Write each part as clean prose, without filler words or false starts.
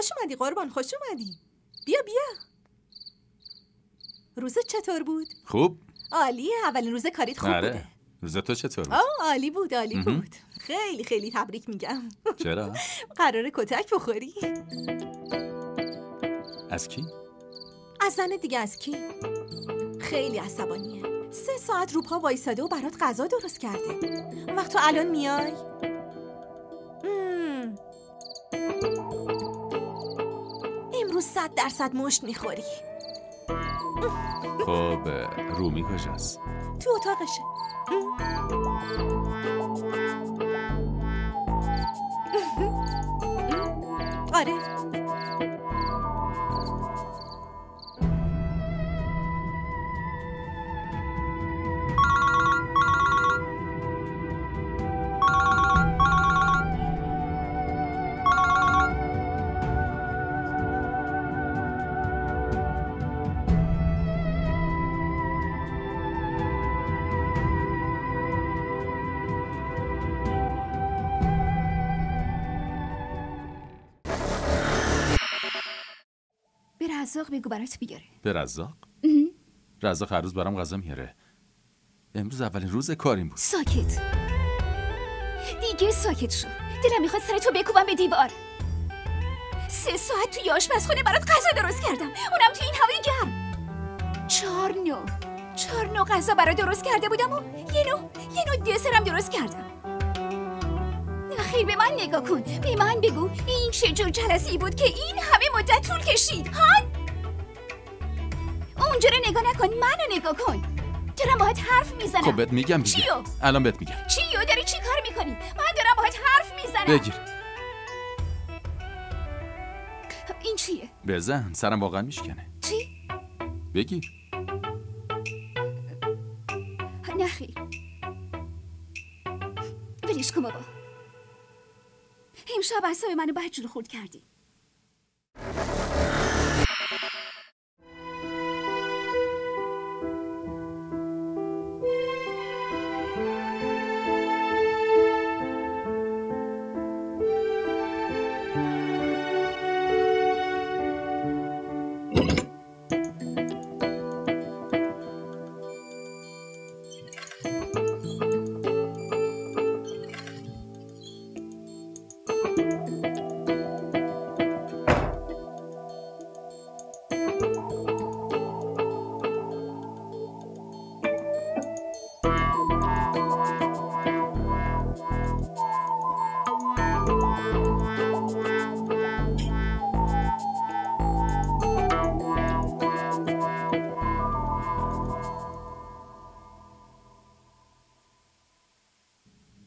خوش اومدی قربان، خوش اومدی. بیا روزت چطور بود؟ خوب. عالیه، اولین روز کاریت خوب بوده. روز تو چطور بود؟ عالی بود. خیلی خیلی تبریک میگم. چرا؟ قراره کتک بخوری. از کی؟ از زن دیگه. از کی؟ خیلی عصبانیه. 3 ساعت رو پا وایساده و برات غذا درست کرده. اون وقت تو الان میای؟ امروز 100% مشت میخوری. خب رومی کجاست؟ تو اتاقشه. آره. رزاق بگو برات بیاره. به رزاق؟ رزاق هر روز برام غذا میاره. امروز اولین روز کاریم بود. ساکت. دیگه ساکت شو. دلم میخواد سرتو بکوبم به دیوار. 3 ساعت توی آشپزخونه برات غذا درست کردم، اونم توی این هوای گرم. 4 نوع غذا برات درست کرده بودم و یه نوع دسرم درست کردم. خیر به من نگاه کن، به من بگو این چه جور جلسه‌ای بود که این همه مدت طول کشید؟ اونجا رو نگاه نکن، منو نگاه کن. دارم باهات حرف میزنم. خب بهت میگم دیگه. چیو؟ الان بهت میگم. چیو؟ داری چی کار میکنی؟ من دارم باهات حرف میزنم. بگیر. این چیه؟ بزن، سرم واقعا میشکنه. چی؟ بگیر. نه خیر. ولش کن بابا. امشب اعصاب منو بدجور خورد کردی.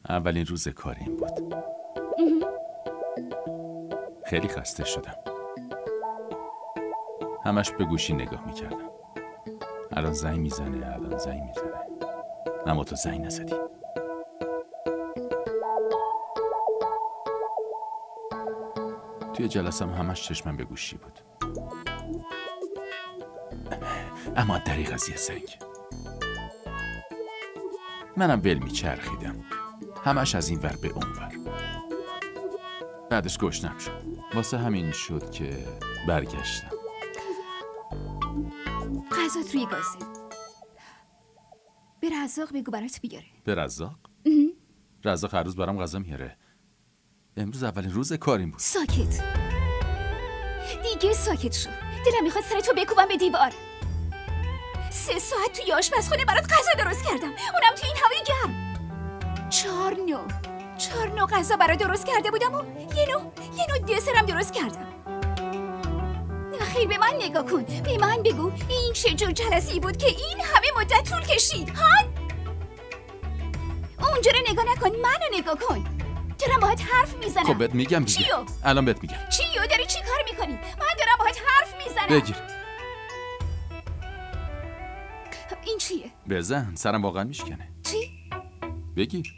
اولین روز کاریم بود. خیلی خسته شدم. همش به گوشی نگاه میکردم. الان زنگ میزنه. اما تو زنگ نزدی. توی جلسم همش چشمم به گوشی بود. اما دریغ از یه زنگ. منم ول میچرخیدم. همش از این ور به اون ور. بعدش گشنم شد. واسه همین شد که برگشتم. غذات روی گازه. به رزاق بگو برات بیاره. به رزاق؟ رزاق هر روز برام غذا میاره. امروز اولین روز کاریم بود. ساکت. دیگه ساکت شو. دلم میخواد سرتو بکوبم به دیوار. 3 ساعت توی آشپزخونه برات غذا درست کردم، اونم توی این هوای گرم. 4 نوع غذا برات درست کرده بودم و یه نوع دسرم درست کردم. خیر به من نگاه کن، به من بگو این چه جور جلسه‌ای بود که این همه مدت طول کشید؟ اونجا رو نگاه نکن، منو نگاه کن. دارم باهات حرف میزنم. خب بهت میگم دیگه. چیو؟ الان بهت میگم. چیو؟ داری چی کار میکنی؟ من دارم باهات حرف میزنم. بگیر. این چیه؟ بزن، سرم واقعا میشکنه. چی؟ بگیر.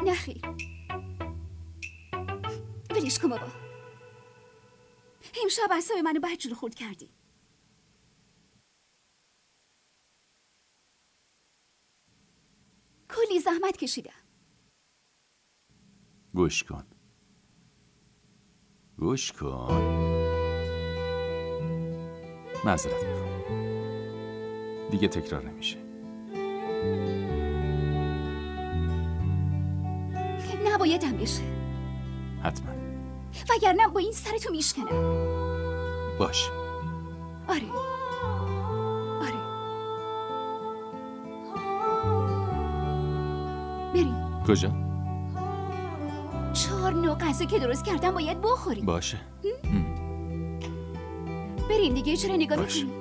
نه خیر. ولش کن بابا. امشب اعصاب منو بدجور خورد کردی. کلی زحمت کشیدم. گوش کن. گوش کن. معذرت میخوام. دیگه تکرار نمیشه. نبایدم بشه. حتما. وگرنه با این سرتو میشکنم. باش. آره. بریم. کجا؟ 4 نوع غذا که درست کردم باید بخوریم. باشه. بریم دیگه، چرا نگاه باشه. میکنیم؟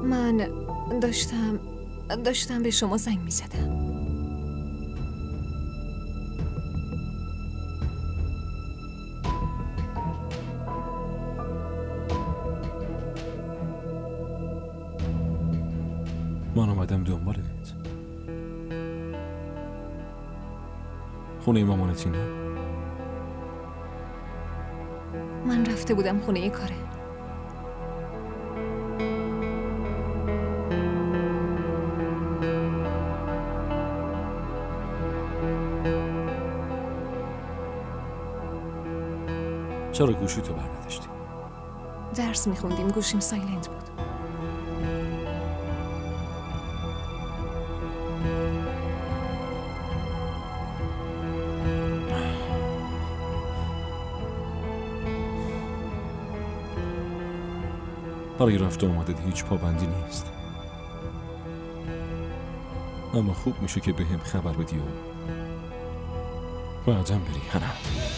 من داشتم به شما زنگ می‌زدم. من اومدم دنبالت. خونه مامانتی نه؟ من رفته بودم خونه کاره. چرا گوشی تو برداشتی؟ درس میخوندیم، گوشیم سایلنت بود. برای رفت و آمدت هیچ پابندی نیست، اما خوب میشه که بهم خبر بدی و بعدم بری. هنم